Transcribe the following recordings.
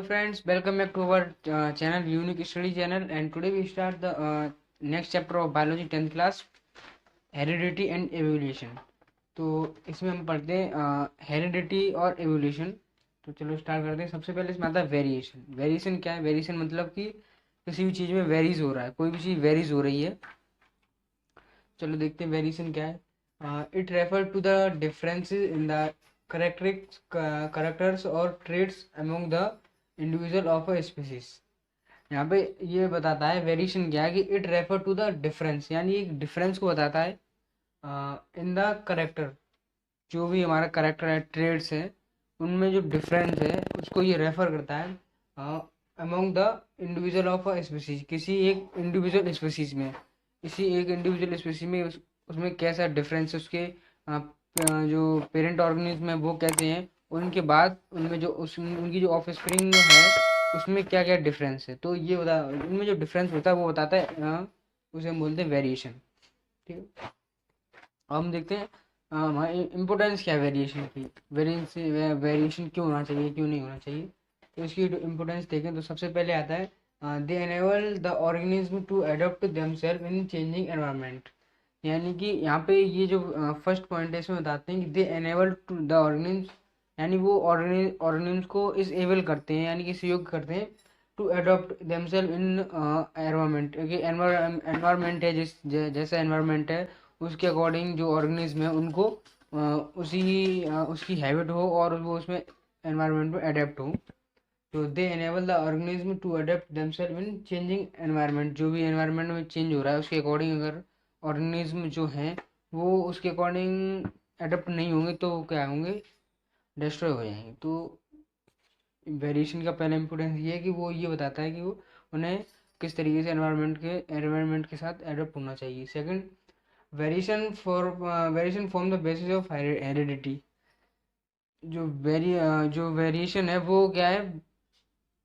friends, welcome back to our channel Unique Study channel, and today we start the next chapter of biology 10th class, heredity and evolution. तो इसमें हम पढ़ते हैं heredity और evolution. तो चलो start करते हैं। सबसे पहले इसमें आता है वेरिएशन। वेरिएशन क्या है? वेरिएशन मतलब कि किसी भी चीज़ में वेरीज हो रहा है, कोई भी चीज़ वेरीज हो रही है। चलो देखते हैं वेरिएशन क्या है। It refer to the differences in the characters और traits among the individual of a species. यहाँ पे ये बताता है वेरिएशन क्या है कि it refer to the difference, यानी एक डिफरेंस को बताता है इन द करेक्टर। जो भी हमारा करेक्टर है, ट्रेड्स है, उनमें जो डिफरेंस है उसको ये रेफर करता है among the individual of a species. किसी एक इंडिविजुअल स्पीसीज में, किसी एक इंडिविजुअल स्पीसीज में उसमें कैसा डिफरेंस है, उसके जो पेरेंट ऑर्गेनिज्म है वो कैसे हैं, उनके बाद उनमें जो उनकी जो ऑफ स्प्रिंग है उसमें क्या क्या डिफरेंस है। तो ये बता, उनमें जो डिफरेंस होता है वो बताता है, उसे हम बोलते हैं वेरिएशन। ठीक है, अब हम देखते हैं हमारी इम्पोर्टेंस क्या है वेरिएशन की। वेरिएशन क्यों होना चाहिए, क्यों नहीं होना चाहिए। तो इसकी इम्पोर्टेंस देखें तो सबसे पहले आता है they enable the organism to adopt themselves in changing environment. यानी कि यहाँ पे ये जो फर्स्ट पॉइंट है इसमें बताते हैं कि दे एनेबल टू द ऑर्गेनिज्म, यानी वो ऑर्गेनिज्म को इस एबल करते हैं, यानी कि इस योग्य करते हैं to adopt themselves in environment. क्योंकि एनवायरनमेंट है, जैसा एनवायरनमेंट है उसके अकॉर्डिंग जो ऑर्गेनिज्म है उनको उसकी हैबिट हो और वो उसमें एनवायरनमेंट में अडेप्ट हो। तो they enable the organism to adapt themselves in changing environment. जो भी एनवायरनमेंट में चेंज हो रहा है उसके अकॉर्डिंग अगर ऑर्गेनिज्म जो हैं वो उसके अकॉर्डिंग अडेप्ट नहीं होंगे तो वो क्या होंगे, डिस्ट्रॉय हो जाएंगे। तो वेरिएशन का पहला इंपॉर्टेंस ये है कि वो ये बताता है कि वो उन्हें किस तरीके से एनवायरनमेंट के साथ एडप्ट होना चाहिए। Second, variation form the basis of heredity. जो वेरिएशन है वो क्या है,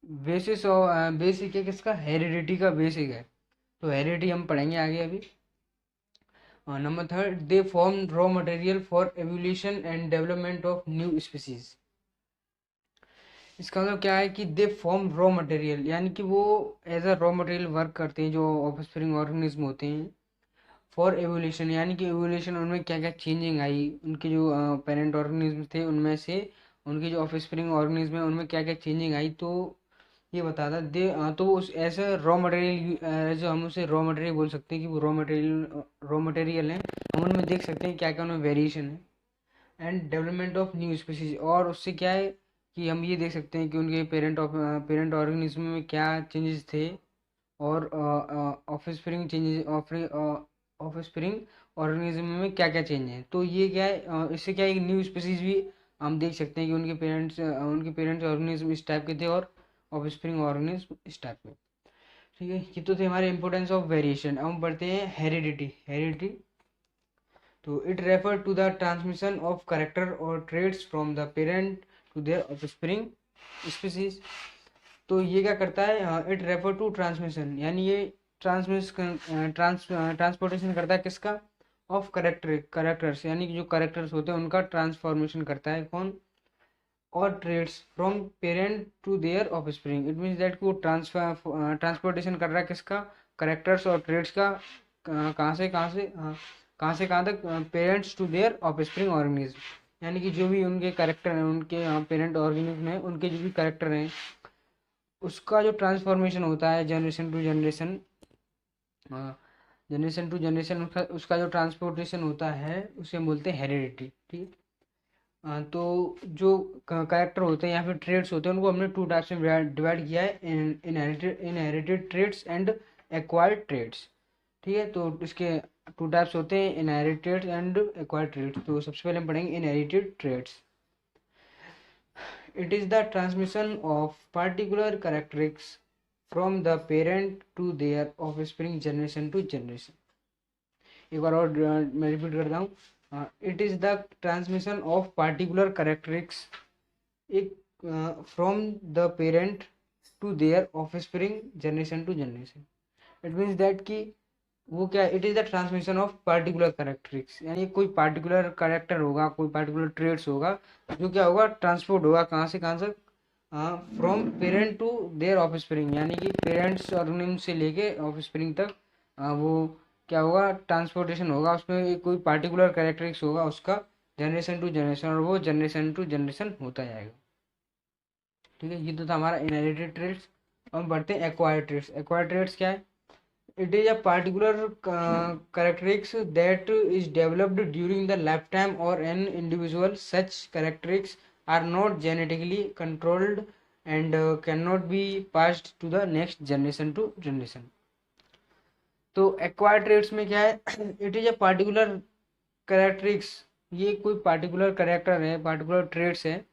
बेसिक है किसका, हेरिडिटी का बेसिक है। तो हेरिडिटी हम पढ़ेंगे आगे अभी। Number third, they form raw material for evolution and development of new species. इसका मतलब क्या है कि दे फॉर्म रॉ मटेरियल, यानी कि वो as a raw material work करते हैं जो ऑफस्प्रिंग ऑर्गेनिज्म होते हैं फॉर एवोल्यूशन। यानी कि एवोल्यूशन उनमें क्या क्या चेंजिंग आई, उनके जो पेरेंट ऑर्गेनिज्म थे उनमें से उनके जो ऑफस्प्रिंग ऑर्गेनिज्म है उनमें क्या क्या चेंजिंग आई। तो ये बताता दे तो वो उस ऐसे रॉ मटेरियल, जो हम उसे रॉ मटेरियल बोल सकते हैं कि वो रॉ मटेरियल है। हम उनमें देख सकते हैं क्या क्या उनमें वेरिएशन है। And development of new species, और उससे क्या है कि हम ये देख सकते हैं कि उनके पेरेंट ऑर्गेनिज्म में क्या चेंजेस थे और ऑफ स्प्रिंग ऑर्गेनिज्म में क्या क्या चेंज है। तो ये क्या है, इससे क्या है एक न्यू स्पीसीज भी हम देख सकते हैं कि उनके पेरेंट्स ऑर्गेनिज्म इस टाइप के थे और ऑफ स्प्रिंग ऑर्गेनिज्म इस टाइप के। ठीक है, ये तो थे हमारे इंपॉर्टेंस ऑफ वेरिएशन। अब हम बढ़ते हैं हेरिडिटी। तो it refer to the transmission of character और traits from the parent to their offspring species. तो ये क्या करता है, इट रेफर टू ट्रांसमिशन, यानी ये ट्रांसपोर्टेशन करता है किसका, ऑफ करेक्टर्स, यानी कि जो करेक्टर्स होते हैं उनका ट्रांसफॉर्मेशन करता है कौन, और traits from parent to their offspring. It means that वो ट्रांसपोर्टेशन कर रहा है किसका, करेक्टर्स और ट्रेड्स का, कहाँ से कहाँ तक, parents to their offspring organism. यानी कि जो भी उनके करेक्टर हैं, उनके पेरेंट ऑर्गेनिज्म हैं, उनके जो भी करेक्टर हैं उसका जो ट्रांसफॉर्मेशन होता है जनरेशन टू जनरेशन उसका जो ट्रांसपोर्टेशन होता है उसे हम बोलते हैं हेरिडिटी। ठीक है, तो जो कैरेक्टर होते हैं या फिर ट्रेड्स होते हैं उनको हमने टू टाइप्स में डिवाइड किया है, inherited traits and acquired traits. ठीक है, तो इसके टू टाइप्स होते हैं, इनहेरिटेड एंड एक्वायर्ड ट्रेड्स। तो सबसे पहले हम पढ़ेंगे inherited traits. It is the transmission of particular characteristics from the parent to their offspring generation to generation. एक बार और मैं रिपीट करता हूँ, it is the transmission of particular characteristics एक from the parent to their offspring generation to generation. It means that कि वो क्या, it is the transmission of particular characteristics, यानी कोई पार्टिकुलर कैरेक्टर होगा, कोई पार्टिकुलर ट्रेड्स होगा जो क्या होगा, ट्रांसपोर्ट होगा कहाँ से कहाँ तक, from parent to their offspring, यानी कि पेरेंट्स और उनसे लेके ऑफस्प्रिंग तक वो क्या होगा, ट्रांसपोर्टेशन होगा, उसमें एक कोई पार्टिकुलर कैरेक्टरिक्स होगा उसका जनरेशन टू जनरेशन, और वो जनरेशन टू जनरेशन होता जाएगा। ठीक है, ये तो था हमारा इनहेरिटेड ट्रेड्स। अब बढ़ते हैं एक्वायर्ड ट्रेड्स। एक्वायर्ड ट्रेड्स क्या है? It is a particular characteristics that is developed during the lifetime or an individual. Such characteristics are not genetically controlled and cannot be passed to the next generation to generation. तो acquired traits में क्या है? It is a particular कैरेक्टरिक्स, ये कोई particular character है, particular trades है,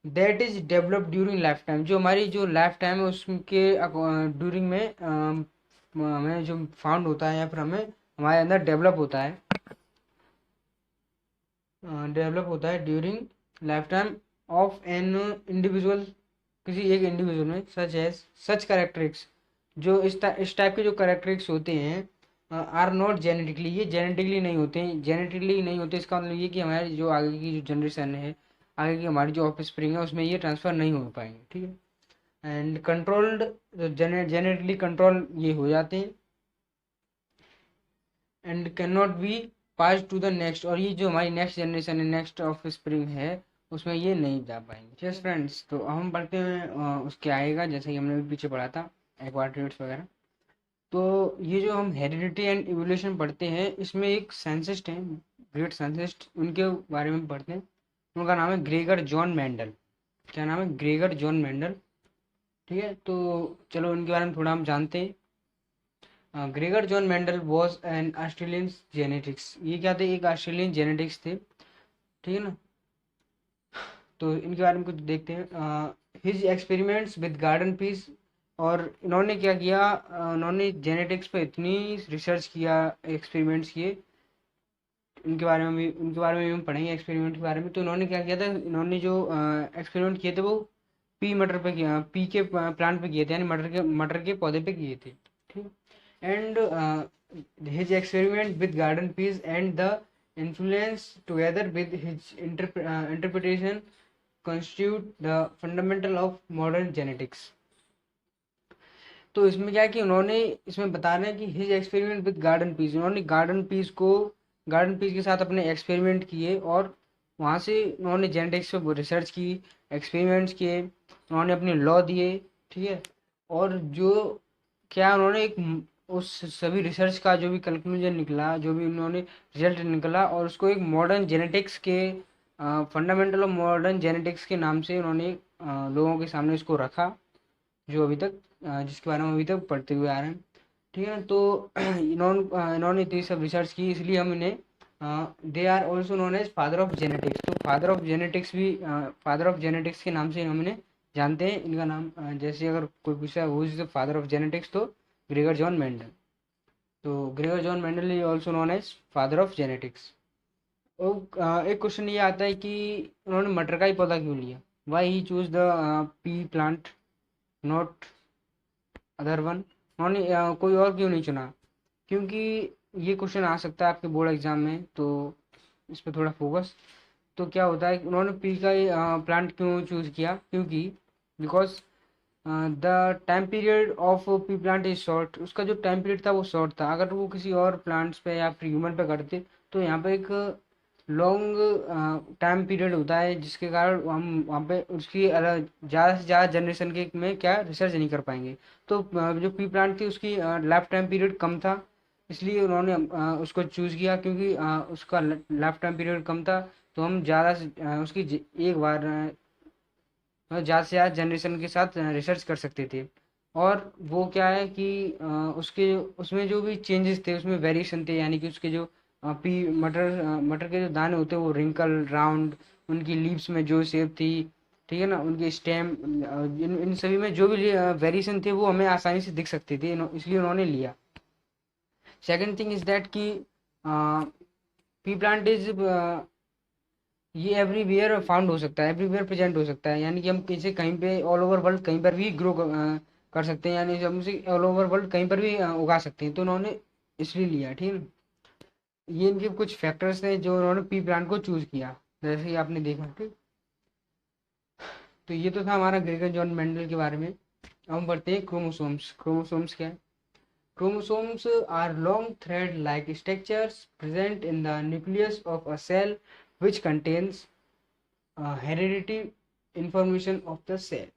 that is developed during life time, जो हमारी जो लाइफ टाइम है उसके ड्यूरिंग में हमें जो फाउंड होता है या फिर हमें हमारे अंदर डेवलप होता है during life time of an individual, किसी एक इंडिविजुअल में। सच एज सच कैरेक्टरिक्स, जो इस टाइप के जो कैरेक्टरिक्स होते हैं आर नॉट जेनेटिकली, ये जेनेटिकली नहीं होते हैं। जेनेटिकली नहीं होते इसका मतलब ये कि हमारी जो आगे की जो जनरेशन है, आगे की हमारी जो ऑफ स्प्रिंग है, उसमें ये ट्रांसफ़र नहीं हो पाएंगे। ठीक है, एंड कंट्रोल्ड, जेनेटिकली कंट्रोल ये हो जाते हैं, and can not be pass to the next, और ये जो हमारी नेक्स्ट जनरेशन है, नेक्स्ट ऑफ स्प्रिंग है, उसमें ये नहीं जा पाएंगे। यस फ्रेंड्स, तो हम पढ़ते हैं उसके आएगा, जैसे कि हमने भी पीछे पढ़ा था एक्वायर्ड ट्रेड्स वगैरह। तो ये जो हम हेरिडिटी एंड इवोल्यूशन पढ़ते हैं, इसमें एक साइंटिस्ट हैं, ग्रेट साइंटिस्ट, उनके बारे में पढ़ते हैं। उनका नाम है ग्रेगर जॉन मेंडल। क्या नाम है? Gregor John Mendel. ठीक है, तो चलो उनके बारे में थोड़ा हम जानते हैं। Gregor John Mendel was an Australian genetics, ये क्या थे? एक ऑस्ट्रेलियन जेनेटिक्स थे। ठीक है ना, तो इनके बारे में कुछ देखते हैं। His experiments with garden peas, और इन्होंने क्या किया, इन्होंने जेनेटिक्स पे इतनी रिसर्च किया, एक्सपेरिमेंट्स किए, उनके बारे में भी हम पढ़ेंगे एक्सपेरिमेंट के बारे में। तो इन्होंने क्या किया था, इन्होंने जो एक्सपेरिमेंट किए थे वो पी मटर पे किया, पी के प्लांट पे किए थे, यानी मटर के पौधे पे किए थे। ठीक, and his experiment with garden peas and the influence together with his interpretation constitute the fundamental of modern genetics। तो इसमें क्या है कि उन्होंने इसमें बता रहे हैं कि his experiment with garden peas, उन्होंने गार्डन पीस के साथ अपने एक्सपेरिमेंट किए, और वहाँ से उन्होंने जेनेटिक्स पे रिसर्च की, एक्सपेरिमेंट्स किए, उन्होंने अपने लॉ दिए। ठीक है, और जो क्या उन्होंने एक उस सभी रिसर्च का जो भी कंक्लूजन निकला, जो भी उन्होंने रिजल्ट निकला, और उसको एक मॉडर्न जेनेटिक्स के फंडामेंटल ऑफ मॉडर्न जेनेटिक्स के नाम से उन्होंने लोगों के सामने इसको रखा, जो अभी तक जिसके बारे में अभी तक पढ़ते हुए आ रहे हैं। ठीक है ना, तो इन्होंने इतनी सब रिसर्च की, इसलिए हम इन्हें they are also known as father of genetics. तो फादर ऑफ जेनेटिक्स के नाम से हम इन्हें जानते हैं। इनका नाम जैसे अगर कोई पूछा who is the father of genetics, तो ग्रेगर जॉन मेंडल। तो Gregor John Mendel is also known as father of genetics. एक क्वेश्चन ये आता है कि उन्होंने मटर का ही पौधा क्यों लिया? Why he choose the P plant, not other one? उन्होंने कोई और क्यों नहीं चुना? क्योंकि ये क्वेश्चन आ सकता है आपके बोर्ड एग्जाम में, तो इस पर थोड़ा फोकस। तो क्या होता है कि उन्होंने पी का ही प्लांट क्यों चूज़ किया? क्योंकि because the time period of P plant is short, उसका जो टाइम पीरियड था वो शॉर्ट था। अगर वो किसी और प्लांट्स पे या फिर ह्यूमन पे करते, तो यहाँ पे एक लॉन्ग टाइम पीरियड होता है, जिसके कारण हम वहाँ पे उसकी ज़्यादा से ज़्यादा जनरेशन के में क्या रिसर्च नहीं कर पाएंगे। तो जो पी प्लांट थी उसकी लाइफ टाइम पीरियड कम था, इसलिए उन्होंने उसको चूज़ किया, क्योंकि उसका लाइफ टाइम पीरियड कम था। तो हम ज़्यादा से उसकी एक बार ज़्यादा से ज़्यादा जनरेशन के साथ रिसर्च कर सकते थे। और वो क्या है कि उसके उसमें जो भी चेंजेस थे, उसमें वेरिएशन थे, यानी कि उसके जो मटर के जो दाने होते हैं वो रिंकल राउंड, उनकी लीव्स में जो शेप थी, ठीक है ना, उनके स्टेम, इन सभी में जो भी वेरिएशन थे वो हमें आसानी से दिख सकते थे, इसलिए उन्होंने लिया। सेकेंड थिंग इज दैट कि पी प्लांट इज ये एवरीवेयर फाउंड हो सकता है, एवरीवेयर प्रेजेंट हो सकता है, यानी कि हम किसी कहीं पे ऑल ओवर वर्ल्ड कहीं पर भी ग्रो कर सकते हैं, यानी हम उसे ऑल ओवर वर्ल्ड कहीं पर भी उगा सकते हैं। तो उन्होंने इसलिए लिया। ठीक है, ये इनके कुछ फैक्टर्स थे जो उन्होंने पी प्लांट को चूज किया, जैसे कि आपने देखा। ठीक, तो ये तो था हमारा ग्रेगर जॉन मेंडल के बारे में। अब हम पढ़ते हैं क्रोमोसोम्स। क्रोमोसोम्स क्या है? Chromosomes are long thread-like structures present in the nucleus of a cell which contains hereditary information of the cell।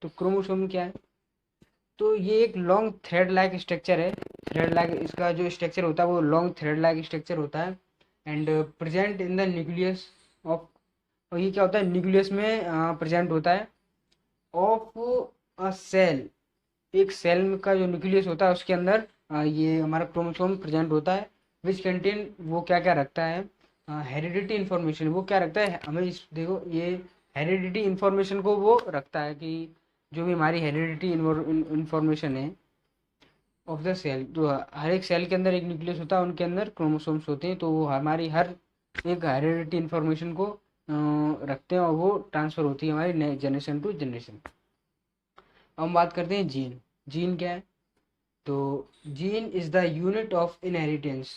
तो क्रोमोसोम क्या है? तो ये एक लॉन्ग थ्रेड लाइक स्ट्रक्चर है। थ्रेड लाइक इसका जो स्ट्रक्चर होता है वो लॉन्ग थ्रेड लाइक स्ट्रक्चर होता है and present in the nucleus of, और ये क्या होता है? न्यूक्लियस में प्रेजेंट होता है ऑफ अ सेल। एक सेल का जो न्यूक्लियस होता है उसके अंदर ये हमारा क्रोमोसोम प्रेजेंट होता है। विच कंटेन, वो क्या क्या रखता है? Heredity information. वो क्या रखता है हमें? इस देखो, ये हेरिडिटी इन्फॉर्मेशन को वो रखता है कि जो भी हमारी हेरिडिटी इन्फॉर्मेशन है ऑफ द सेल, जो हर एक सेल के अंदर एक न्यूक्लियस होता है, उनके अंदर क्रोमोसोम्स होते हैं, तो वो हमारी हर एक हेरिडिटी इन्फॉर्मेशन को रखते हैं और वो ट्रांसफ़र होती है हमारी जनरेशन टू जनरेशन। अब हम बात करते हैं जीन। जीन क्या है? तो gene is the unit of inheritance.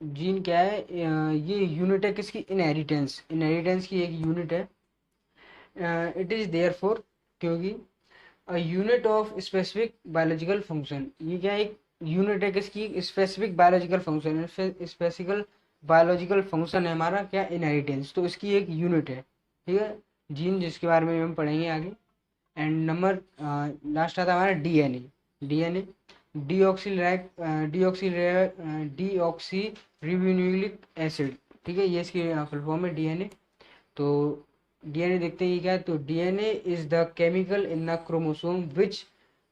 Gene क्या है? ये यूनिट है किसकी? इनहेरिटेंस। इनहेरिटेंस की एक यूनिट है। इट इज़ देयर फॉर, क्योंकि a unit of specific biological function. ये क्या है? एक यूनिट है किसकी? Specific biological function. Specifical biological function है हमारा क्या? इनहेरिटेंस। तो इसकी एक यूनिट है, ठीक है, जीन, जिसके बारे में हम पढ़ेंगे आगे। एंड नंबर लास्ट आता है हमारा DNA. DNA deoxy ribonucleic acid, ठीक है, ये इसकी फुल फॉर्म है डीएनए। तो डीएनए देखते हैं ये क्या है। तो DNA is the chemical in the chromosome which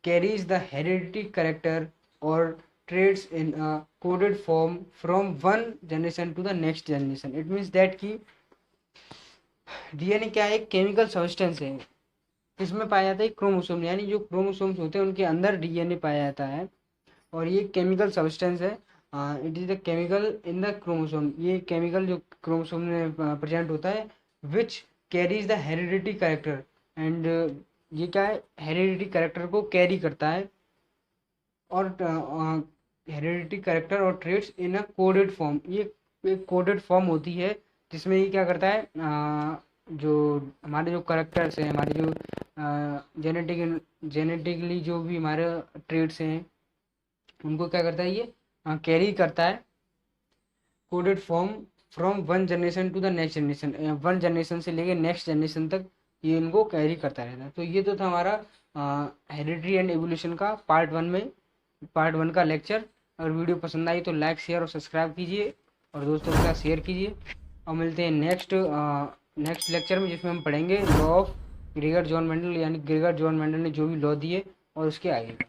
carries the heredity character और traits in a coded form from one generation to the next generation। it means that कि डीएनए क्या है? एक केमिकल सब्सटेंस है। इसमें पाया जाता है क्रोमोसोम, यानी जो क्रोमोसोम्स होते हैं उनके अंदर डीएनए पाया जाता है और ये केमिकल सब्सटेंस है। It is the chemical in the chromosome. ये केमिकल जो क्रोमोसोम में प्रेजेंट होता है which carries the heredity character. And ये क्या है? हेरिडिटी कैरेक्टर को कैरी करता है और हेरिडिटी कैरेक्टर और traits in a coded form. ये एक कोडेड फॉर्म होती है जिसमें ये क्या करता है? जो हमारे जो करेक्टर्स हैं, हमारे जो जेनेटिकली जो भी हमारे ट्रेड्स हैं, उनको क्या करता है? ये कैरी करता है coded form from one generation to the next generation. One generation से लेके नेक्स्ट जनरेशन तक ये इनको कैरी करता रहता है। तो ये तो था हमारा हेरिडिटी एंड एवोल्यूशन का पार्ट वन का लेक्चर। अगर वीडियो पसंद आई तो लाइक, शेयर और सब्सक्राइब कीजिए और दोस्तों के साथ शेयर कीजिए। और मिलते हैं नेक्स्ट लेक्चर में, जिसमें हम पढ़ेंगे law of Gregor John Mendel, यानी ग्रेगर जॉन मेंडल ने जो भी लॉ दिए और उसके आगे का।